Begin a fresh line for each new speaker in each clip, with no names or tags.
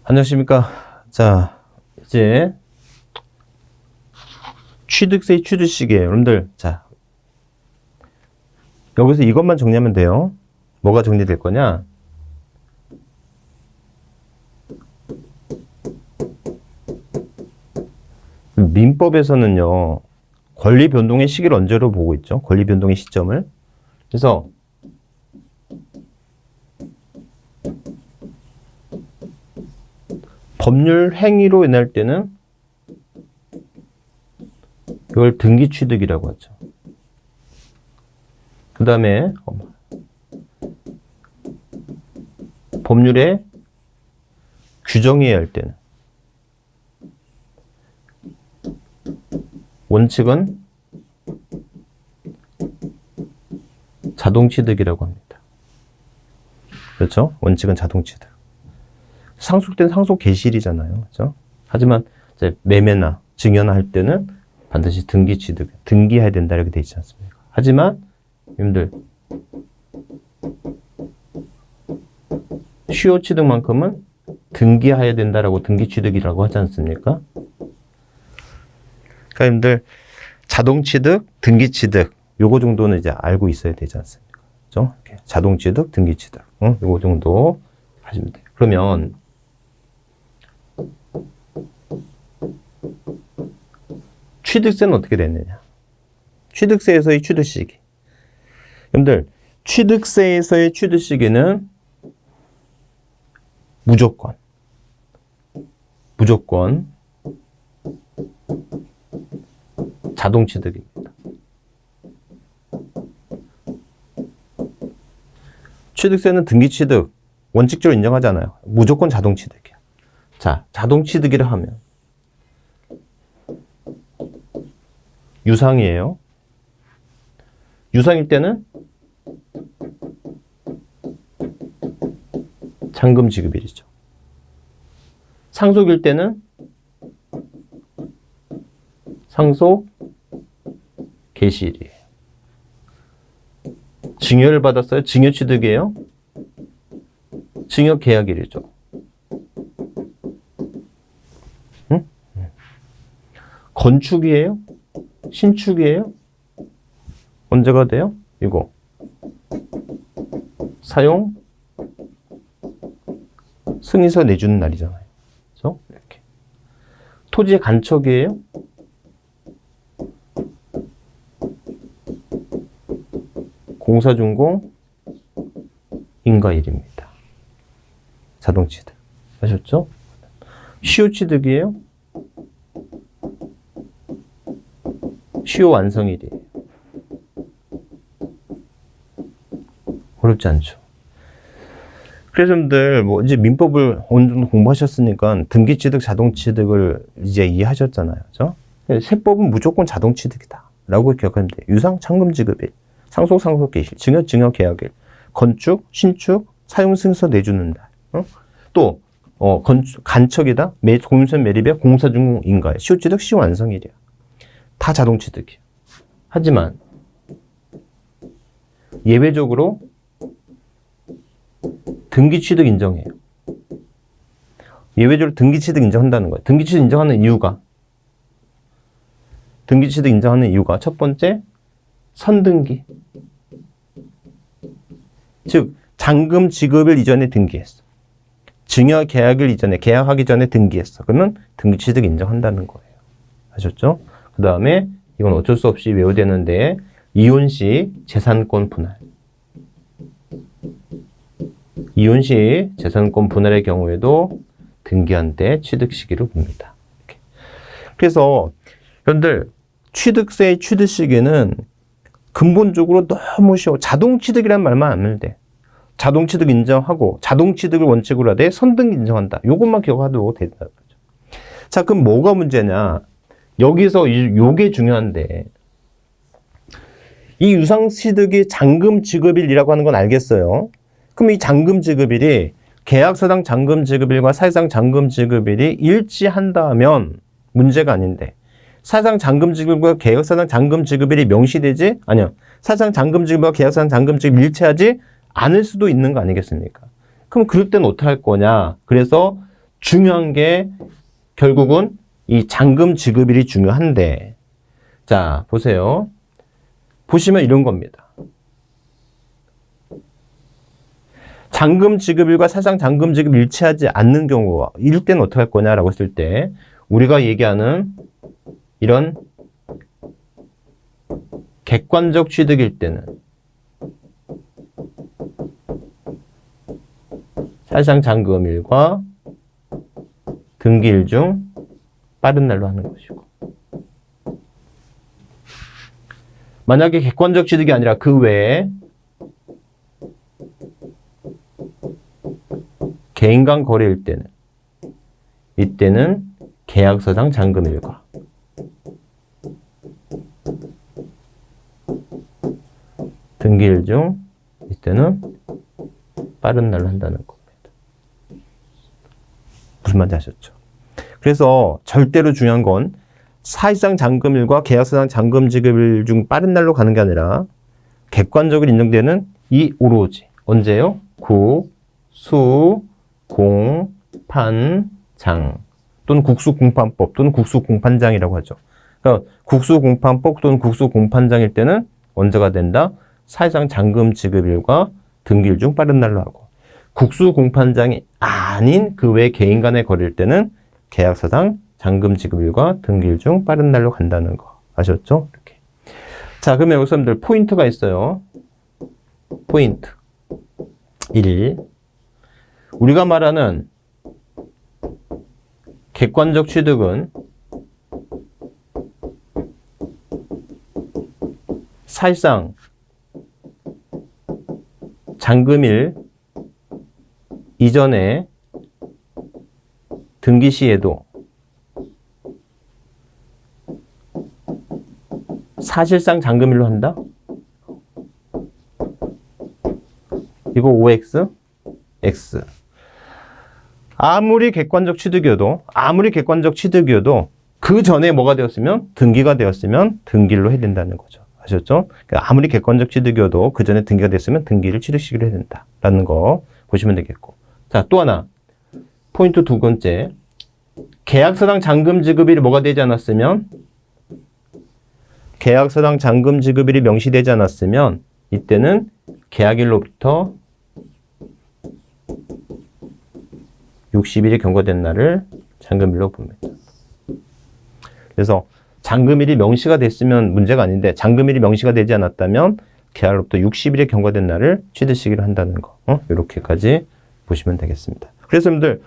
안녕하십니까. 자, 이제 취득세 취득시기예요. 여러분들, 자, 여기서 이것만 정리하면 돼요. 뭐가 정리될 거냐? 민법에서는요, 권리 변동의 시기를 언제로 보고 있죠? 권리 변동의 시점을. 그래서 법률 행위로 인할 때는 이걸 등기 취득이라고 하죠. 그 다음에 법률에 규정해야 할 때는 원칙은 자동취득이라고 합니다. 그렇죠? 원칙은 자동취득. 상속된 상속 개시일이잖아요. 그렇죠? 하지만 이제 매매나 증여나 할 때는 반드시 등기 취득, 등기해야 된다 이렇게 돼 있지 않습니까? 하지만 여러분들 시효 취득만큼은 등기해야 된다라고 등기 취득이라고 하지 않습니까? 그러니까 여러분들 자동 취득, 등기 취득 요거 정도는 이제 알고 있어야 되지 않습니까? 그렇죠? 자동 취득, 등기 취득 요거 정도 하시면 돼요. 그러면 취득세는 어떻게 됐느냐? 취득세에서의 취득시기. 여러분들, 취득세에서의 취득시기는 무조건 자동취득입니다. 취득세는 등기취득 원칙적으로 인정하잖아요. 무조건 자동취득이야. 자, 자동취득이라 하면 유상이에요. 유상일 때는 잔금 지급일이죠. 상속일 때는 상속 개시일이에요. 증여를 받았어요. 증여 취득이에요. 증여 계약일이죠. 응? 건축이에요. 신축이에요. 언제가 돼요? 이거 사용 승인서 내주는 날이잖아요. 그래서 이렇게 토지의 간척이에요. 공사준공 인가일입니다. 자동취득 아셨죠? 시효취득이에요. 시효 완성일이에요. 어렵지 않죠. 그래서 여러분들 뭐 이제 민법을 어느 정도 공부하셨으니까 등기취득, 자동취득을 이제 이해하셨잖아요. 그죠? 세법은 무조건 자동취득이다 라고 기억하면 돼요. 유상, 잔금지급일, 상속, 상속개시일, 증여, 증여계약일, 건축, 신축, 사용승서 내주는 날. 또 간척이다, 공유세 매립이야, 공사준공 인가야, 시효취득, 시효완성일이야. 다 자동취득이에요. 하지만 예외적으로 등기취득 인정해요. 예외적으로 등기취득 인정한다는 거예요. 등기취득 인정하는 이유가 첫 번째 선등기. 즉 잔금 지급일 이전에 등기했어. 증여 계약일 이전에 계약하기 전에 등기했어. 그러면 등기취득 인정한다는 거예요. 아셨죠? 그 다음에 이건 어쩔 수 없이 외워야 되는데 이혼 시 재산권 분할. 이혼 시 재산권 분할의 경우에도 등기한 때 취득 시기를 봅니다. 이렇게. 그래서 여러분들 취득세의 취득 시기는 근본적으로 너무 쉬워. 자동취득이라는 말만 안 하면 돼. 자동취득 인정하고 자동취득을 원칙으로 하되 선등기 인정한다. 이것만 기억해도 된다는 거죠. 자, 그럼 뭐가 문제냐? 여기서 요게 중요한데 이 유상취득이 잔금 지급일이라고 하는 건 알겠어요. 그럼 이 잔금 지급일이 계약서상 잔금 지급일과 사실상 잔금 지급일이 일치한다면 문제가 아닌데 사실상 잔금 지급일과 계약서상 잔금 지급일이 명시되지? 아니요. 사실상 잔금 지급일과 계약서상 잔금 지급일이 일치하지 않을 수도 있는 거 아니겠습니까? 그럼 그럴 때는 어떻게 할 거냐? 그래서 중요한 게 결국은 이 잔금 지급일이 중요한데, 자, 보세요. 보시면 이런 겁니다. 잔금 지급일과 사실상 잔금 지급이 일치하지 않는 경우가, 이럴 때는 어떻게 할 거냐라고 했을 때, 우리가 얘기하는 이런 객관적 취득일 때는 사실상 잔금일과 등기일 중 빠른 날로 하는 것이고, 만약에 객관적 취득이 아니라 그 외에 개인 간 거래일 때는, 이때는 계약서상 잔금일과 등기일 중 이때는 빠른 날로 한다는 겁니다. 무슨 말인지 아셨죠? 그래서 절대로 중요한 건 사실상 잔금일과 계약서상 잔금 지급일 중 빠른 날로 가는 게 아니라 객관적으로 인정되는 이 오로지 언제요? 국, 수, 공, 판, 장 또는 국수공판법 또는 국수공판장이라고 하죠. 그러니까 국수공판법 또는 국수공판장일 때는 언제가 된다? 사실상 잔금 지급일과 등기일 중 빠른 날로 하고, 국수공판장이 아닌 그 외 개인 간의 거래일 때는 계약서상 잔금 지급일과 등기일 중 빠른 날로 간다는 거 아셨죠? 이렇게. 자, 그러면 여기서 여러분들 포인트가 있어요. 포인트 1. 우리가 말하는 객관적 취득은 사실상 잔금일 이전에 등기 시에도 사실상 잔금일로 한다? 이거 OX, X. 아무리 객관적 취득이어도 그 전에 뭐가 되었으면 등기가 되었으면 등기일로 해야 된다는 거죠. 아셨죠? 그러니까 아무리 객관적 취득이어도 그 전에 등기가 됐으면 등기를 취득시키려 해야 된다라는 거 보시면 되겠고. 자, 또 하나. 포인트 두 번째. 계약서당 잔금 지급일이 뭐가 되지 않았으면, 계약서당 잔금 지급일이 명시되지 않았으면 이때는 계약일로부터 60일이 경과된 날을 잔금일로 봅니다. 그래서 잔금일이 명시가 됐으면 문제가 아닌데 잔금일이 명시가 되지 않았다면 계약으로부터 60일이 경과된 날을 취득시기로 한다는 거. 이렇게까지 보시면 되겠습니다. 그래서 여러분들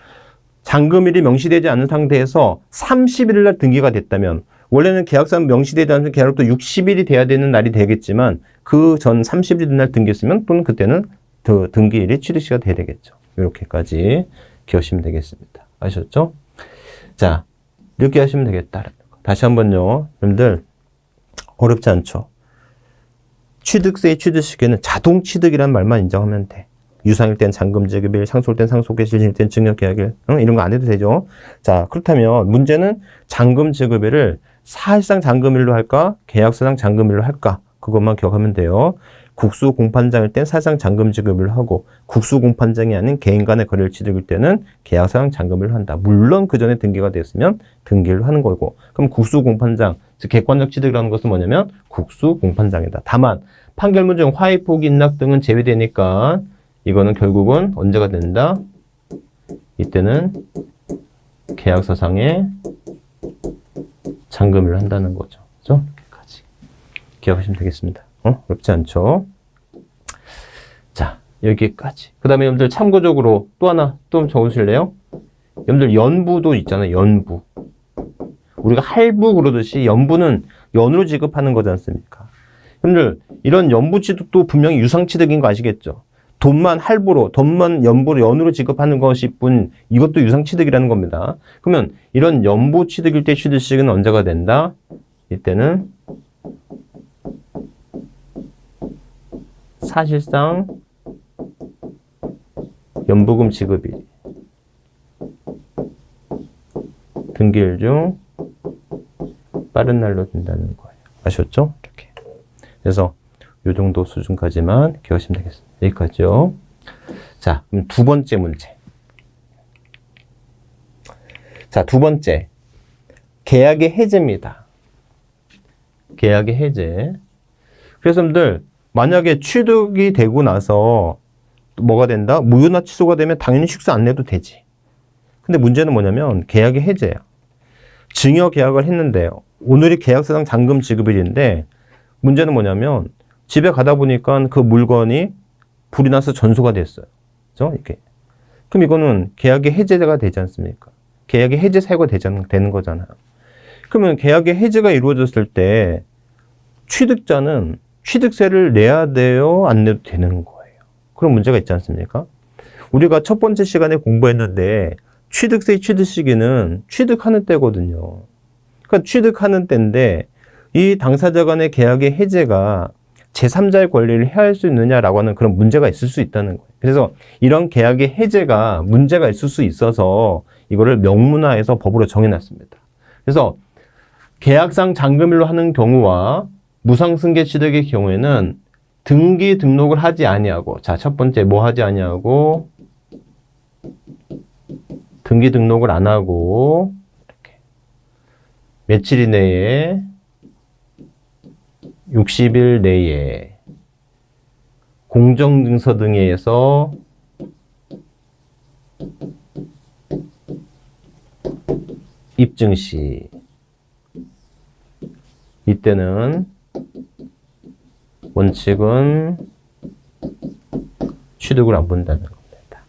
잔금일이 명시되지 않은 상태에서 30일 날 등기가 됐다면, 원래는 계약서 명시되지 않으면 계약으로부터 60일이 돼야 되는 날이 되겠지만 그 전 30일 날 등기했으면 또는 그때는 등기일이 취득시가 돼야 되겠죠. 이렇게까지 기억하시면 되겠습니다. 아셨죠? 자, 이렇게 하시면 되겠다. 다시 한번요. 여러분들 어렵지 않죠? 취득세의 취득 시기는 자동 취득이라는 말만 인정하면 돼. 유상일 땐 잔금 지급일, 상속일 땐 상속일, 실질 땐 증여 계약일, 이런 거 안 해도 되죠. 자, 그렇다면 문제는 잔금 지급일을 사실상 잔금일로 할까, 계약서상 잔금일로 할까, 그것만 기억하면 돼요. 국수공판장일 땐 사실상 잔금 지급일로 하고, 국수공판장이 아닌 개인 간의 거래를 취득일 때는 계약서상 잔금일로 한다. 물론 그 전에 등기가 됐으면 등기일로 하는 거고, 그럼 국수공판장, 즉 객관적 취득이라는 것은 뭐냐면 국수공판장이다. 다만 판결문 중 화해, 포기, 인락 등은 제외되니까 이거는 결국은 언제가 된다? 이때는 계약서상에 잔금일로 한다는 거죠. 그렇죠? 이렇게까지 기억하시면 되겠습니다. 어렵지 않죠? 자, 여기까지. 그 다음에 여러분들 참고적으로 또 하나 좀 적으실래요? 여러분들 연부도 있잖아요. 연부. 우리가 할부 그러듯이 연부는 연으로 지급하는 거지 않습니까? 여러분들 이런 연부 취득도 분명히 유상취득인 거 아시겠죠? 돈만 할부로, 돈만 연부로, 연으로 지급하는 것일 뿐, 이것도 유상취득이라는 겁니다. 그러면 이런 연부 취득일 때 취득시기는 언제가 된다? 이때는 사실상 연부금 지급일, 등기일 중 빠른 날로 된다는 거예요. 아셨죠? 이렇게. 그래서 이 정도 수준까지만 기억하시면 되겠습니다. 여기까지요. 자, 그럼 두 번째 문제. 자, 두 번째. 계약의 해제입니다. 계약의 해제. 그래서 여러분들, 만약에 취득이 되고 나서 뭐가 된다? 무효나 취소가 되면 당연히 식수 안 내도 되지. 근데 문제는 뭐냐면 계약의 해제야. 증여 계약을 했는데요. 오늘이 계약사상 잔금 지급일인데 문제는 뭐냐면 집에 가다 보니까 그 물건이 불이 나서 전소가 됐어요. 그죠? 이렇게. 그럼 이거는 계약의 해제가 되지 않습니까? 계약의 해제 사유가 되는 거잖아요. 그러면 계약의 해제가 이루어졌을 때 취득자는 취득세를 내야 돼요? 안 내도 되는 거예요? 그런 문제가 있지 않습니까? 우리가 첫 번째 시간에 공부했는데 취득세 취득 시기는 취득하는 때거든요. 그러니까 취득하는 때인데 이 당사자 간의 계약의 해제가 제3자의 권리를 해할 수 있느냐라고 하는 그런 문제가 있을 수 있다는 거예요. 그래서 이런 계약의 해제가 문제가 있을 수 있어서 이거를 명문화해서 법으로 정해놨습니다. 그래서 계약상 잔금일로 하는 경우와 무상승계 취득의 경우에는 등기 등록을 하지 아니하고, 자, 첫 번째 뭐 하지 아니하고 등기 등록을 안 하고 이렇게 며칠 이내에 60일 내에 공정증서 등에 의해서 입증 시 이때는 원칙은 취득을 안 본다는 겁니다.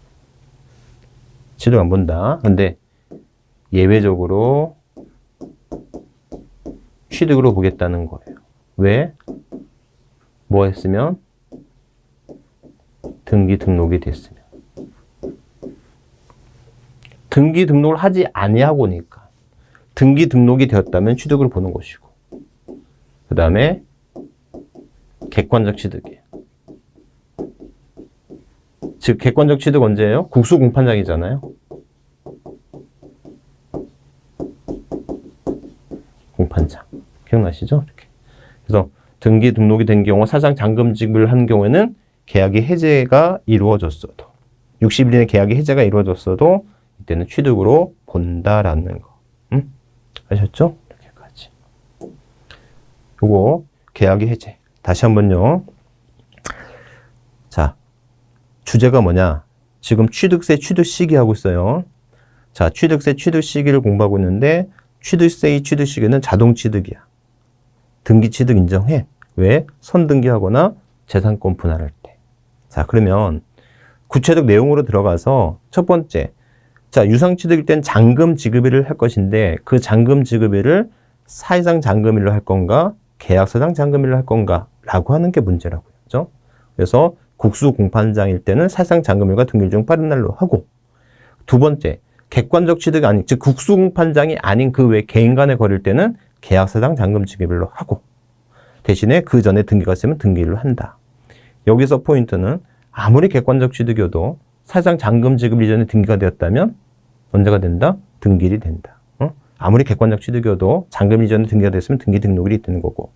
취득 안 본다. 근데 예외적으로 취득으로 보겠다는 거예요. 왜? 뭐 했으면? 등기 등록이 됐으면. 등기 등록을 하지 아니하고니까 등기 등록이 되었다면 취득을 보는 것이고, 그 다음에 객관적 취득이에요. 즉 객관적 취득 언제예요? 국수 공판장이잖아요. 공판장 기억나시죠? 이렇게. 그래서 등기 등록이 된 경우 사상 잔금 지급을 한 경우에는 계약의 해제가 이루어졌어도 60일 이내 계약의 해제가 이루어졌어도 이때는 취득으로 본다라는 거. 아셨죠? 이렇게까지. 요거 계약의 해제. 다시 한번요. 자, 주제가 뭐냐? 지금 취득세 취득 시기 하고 있어요. 자, 취득세 취득 시기를 공부하고 있는데 취득세의 취득 시기는 자동 취득이야. 등기 취득 인정해. 왜? 선등기하거나 재산권 분할할 때. 자, 그러면 구체적 내용으로 들어가서 첫 번째, 자, 유상 취득일 땐 잔금 지급일을 할 것인데 그 잔금 지급일을 사회상 잔금일로 할 건가 계약서상 잔금일로 할 건가 라고 하는 게 문제라고요. 그죠? 그래서 국수 공판장일 때는 사회상 잔금일과 등기일 중 빠른 날로 하고, 두 번째, 객관적 취득이 아닌, 즉 국수 공판장이 아닌 그 외 개인 간에 거릴 때는 계약서상 잔금 지급일로 하고, 대신에 그 전에 등기가 있으면 등기일로 한다. 여기서 포인트는 아무리 객관적 취득이어도 사실상 잔금 지급 이전에 등기가 되었다면 언제가 된다? 등기일이 된다. 아무리 객관적 취득이어도 잔금 이전에 등기가 됐으면 등기 등록일이 되는 거고,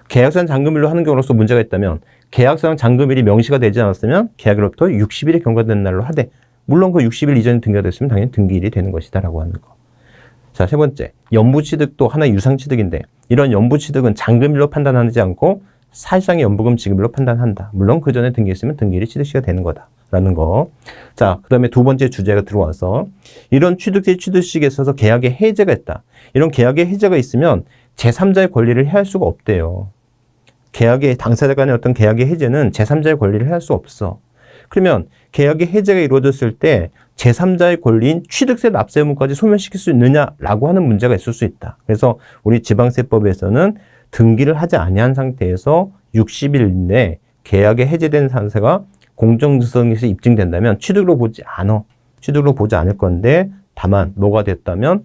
계약서상 잔금일로 하는 경우로서 문제가 있다면 계약서상 잔금일이 명시가 되지 않았으면 계약으로부터 60일이 경과된 날로 하되, 물론 그 60일 이전에 등기가 됐으면 당연히 등기일이 되는 것이다 라고 하는 거. 자, 세 번째, 연부취득도 하나의 유상취득인데 이런 연부취득은 잔금일로 판단하지 않고 사실상의 연부금 지급일로 판단한다. 물론 그 전에 등기했으면 등기일이 취득시가 되는 거다라는 거. 자, 그 다음에 두 번째 주제가 들어와서 이런 취득세 취득시기에 있어서 계약의 해제가 있다. 이런 계약의 해제가 있으면 제3자의 권리를 해할 수가 없대요. 계약의 당사자 간의 어떤 계약의 해제는 제3자의 권리를 해할 수 없어. 그러면 계약의 해제가 이루어졌을 때 제3자의 권리인 취득세 납세 의무까지 소멸시킬 수 있느냐라고 하는 문제가 있을 수 있다. 그래서 우리 지방세법에서는 등기를 하지 아니한 상태에서 60일 내 계약에 해제된 상세가 공정증서에서 입증된다면 취득으로 보지 않아. 취득으로 보지 않을 건데, 다만 뭐가 됐다면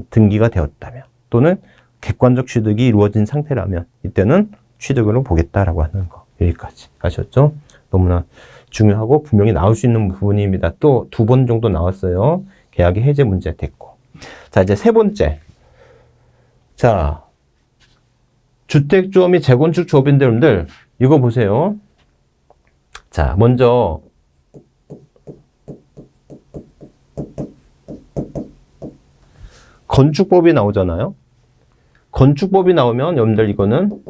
등기가 되었다면 또는 객관적 취득이 이루어진 상태라면 이때는 취득으로 보겠다라고 하는 거. 여기까지 아셨죠? 너무나 중요하고 분명히 나올 수 있는 부분입니다. 또 두 번 정도 나왔어요. 계약의 해제 문제 됐고. 자, 이제 세 번째. 자, 주택조업 및 재건축 조업인들, 여러분들 이거 보세요. 자, 먼저 건축법이 나오잖아요. 건축법이 나오면 여러분들 이거는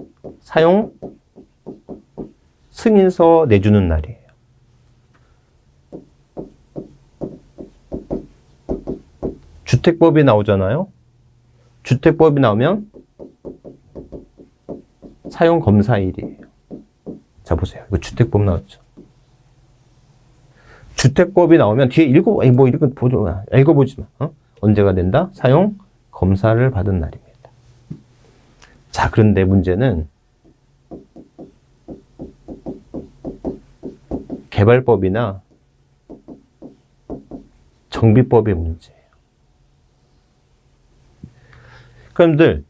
사용 승인서 내주는 날이에요. 주택법이 나오잖아요. 주택법이 나오면 사용 검사일이에요. 자, 보세요. 이거 주택법 나왔죠. 주택법이 나오면 뒤에 읽어보지 마. 언제가 된다? 사용 검사를 받은 날입니다. 자, 그런데 문제는 개발법이나 정비법의 문제예요. 그런데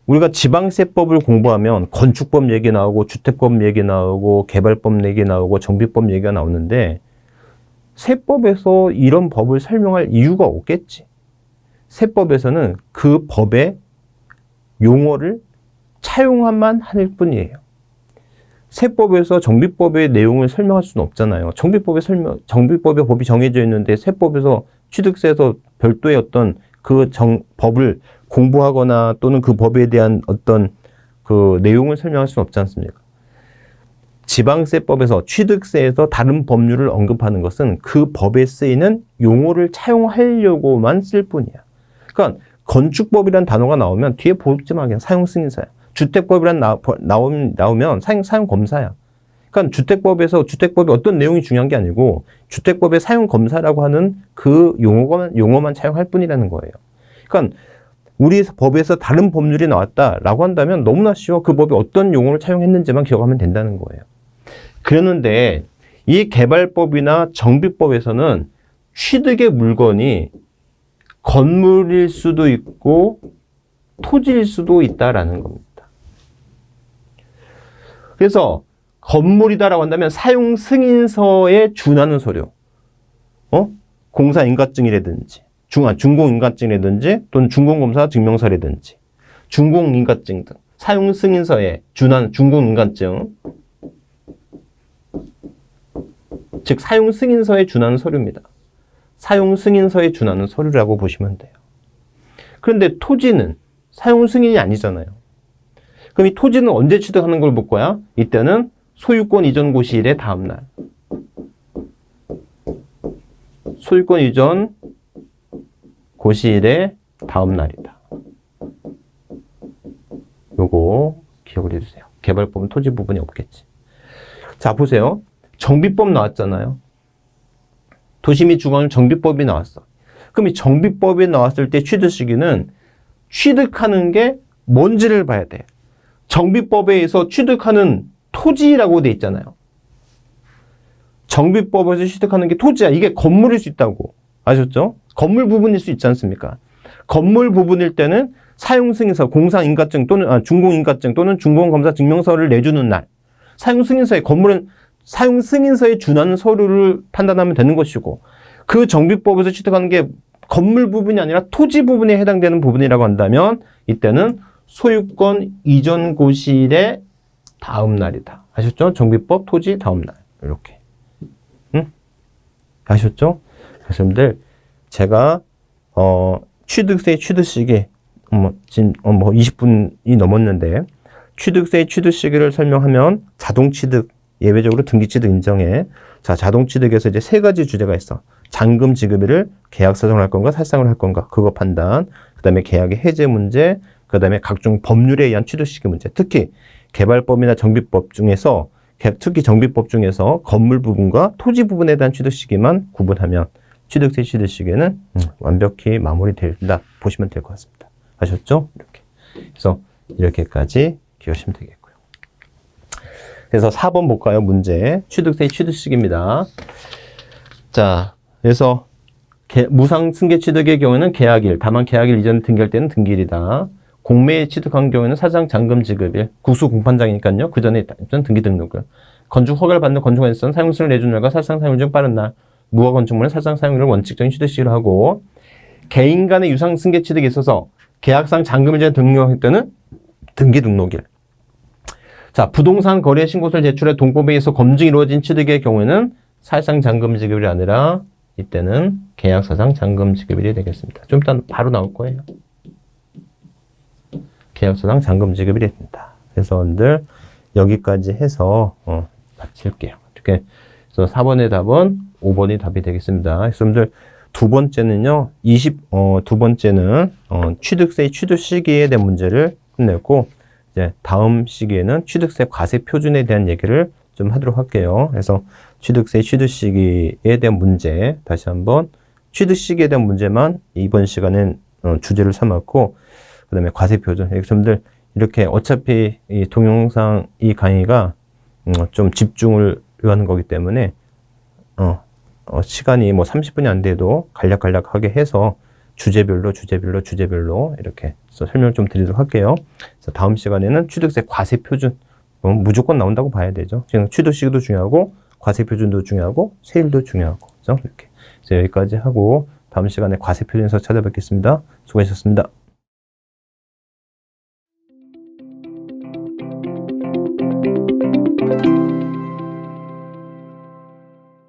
우리가 지방세법을 공부하면 건축법 얘기 나오고 주택법 얘기 나오고 개발법 얘기 나오고 정비법 얘기가 나오는데 세법에서 이런 법을 설명할 이유가 없겠지. 세법에서는 그 법의 용어를 차용만 할 뿐이에요. 세법에서 정비법의 내용을 설명할 수는 없잖아요. 정비법의 법이 정해져 있는데 세법에서 취득세에서 별도의 어떤 그 법을 공부하거나 또는 그 법에 대한 어떤 그 내용을 설명할 수는 없지 않습니까? 지방세법에서 취득세에서 다른 법률을 언급하는 것은 그 법에 쓰이는 용어를 차용하려고만 쓸 뿐이야. 그러니까 건축법이라는 단어가 나오면 뒤에 보지 마. 그냥 사용승인서야. 주택법이란 나오면 사용검사야. 그러니까 주택법에서 주택법이 어떤 내용이 중요한 게 아니고 주택법의 사용검사라고 하는 그 용어만 차용할 뿐이라는 거예요. 그러니까 우리 법에서 다른 법률이 나왔다라고 한다면 너무나 쉬워. 그 법이 어떤 용어를 차용했는지만 기억하면 된다는 거예요. 그러는데 이 개발법이나 정비법에서는 취득의 물건이 건물일 수도 있고 토지일 수도 있다라는 겁니다. 그래서 건물이다라고 한다면 사용 승인서에 준하는 서류, 공사 인가증이라든지, 준공 인가증이라든지 또는 준공검사 증명서라든지, 준공 인가증 등 사용 승인서에 준하는 준공 인가증, 즉 사용 승인서에 준하는 서류입니다. 사용 승인서에 준하는 서류라고 보시면 돼요. 그런데 토지는 사용 승인이 아니잖아요. 그럼 이 토지는 언제 취득하는 걸 볼 거야? 이때는 소유권 이전 고시일의 다음 날. 소유권 이전 고시일의 다음 날이다. 요거 기억을 해주세요. 개발법은 토지 부분이 없겠지. 자, 보세요. 정비법 나왔잖아요. 도시 및 주거는 정비법이 나왔어. 그럼 이 정비법이 나왔을 때 취득 시기는 취득하는 게 뭔지를 봐야 돼. 정비법에 의해서 취득하는 토지라고 돼 있잖아요. 정비법에서 취득하는 게 토지야. 이게 건물일 수 있다고. 아셨죠? 건물 부분일 수 있지 않습니까? 건물 부분일 때는 사용승인서, 공사인가증 또는 준공인가증 또는 준공검사 증명서를 내주는 날. 사용승인서에 건물은 사용승인서에 준하는 서류를 판단하면 되는 것이고 그 정비법에서 취득하는 게 건물 부분이 아니라 토지 부분에 해당되는 부분이라고 한다면 이때는 소유권 이전 고시일의 다음 날이다. 아셨죠? 정비법 토지 다음 날. 이렇게. 응? 아셨죠? 그래서 여러분들 제가 취득세 취득 시기 지금 20분이 넘었는데 취득세 취득 시기를 설명하면 자동 취득 예외적으로 등기 취득 인정해. 자, 자동 취득에서 이제 세 가지 주제가 있어. 잔금 지급일을 계약 사정을 할 건가 살상을 할 건가 그거 판단. 그다음에 계약의 해제 문제. 그다음에 각종 법률에 의한 취득 시기 문제. 특히 개발법이나 정비법 중에서 특히 정비법 중에서 건물 부분과 토지 부분에 대한 취득 시기만 구분하면 취득세 취득 시기는 완벽히 마무리된다 보시면 될 것 같습니다. 아셨죠? 이렇게. 그래서 이렇게까지 기억하시면 되겠고요. 그래서 4번 볼까요? 문제. 취득세 취득 시기입니다. 자, 그래서 무상 승계 취득의 경우에는 계약일, 다만 계약일 이전에 등기할 때는 등기일이다. 공매에 취득한 경우에는 사장 잔금 지급일, 국수 공판장이니까요. 그 전에 등기 등록을. 건축 허가를 받는 건축원에서는 사용수를 내준 날과 사실상 사용 중 빠른 날, 무허가 건축물은 사실상 사용률을 원칙적인 취득 시기로 하고, 개인 간의 유상 승계 취득에 있어서 계약상 잔금을 이전에 등록할 때는 등기 등록일. 자, 부동산 거래 신고서를 제출해 동법에 의해서 검증이 이루어진 취득의 경우에는 사실상 잔금 지급이 아니라 이때는 계약서상 잔금 지급일이 되겠습니다. 좀 이따 바로 나올 거예요. 계약서상 잔금 지급일이 됩니다. 그래서 여러분들 여기까지 해서 마칠게요. 이렇게 그래서 4번의 답은 5번이 답이 되겠습니다. 그래서 여러분들 두 번째는요. 두 번째는 취득세의 취득 시기에 대한 문제를 끝냈고 이제 다음 시기에는 취득세 과세 표준에 대한 얘기를 좀 하도록 할게요. 그래서 취득세 취득 시기에 대한 문제 다시 한번 취득 시기에 대한 문제만 이번 시간엔 주제를 삼았고 그다음에 과세 표준. 여러분들 이렇게 어차피 이 동영상 이 강의가 좀 집중을 요하는 거기 때문에 시간이 뭐 30분이 안 돼도 간략하게 해서 주제별로 이렇게 설명 좀 드리도록 할게요. 그래서 다음 시간에는 취득세 과세 표준 무조건 나온다고 봐야 되죠. 지금 취득 시기도 중요하고 과세 표준도 중요하고 세율도 중요하고 그죠? 이렇게. 그래서 여기까지 하고 다음 시간에 과세 표준에서 찾아뵙겠습니다. 수고하셨습니다.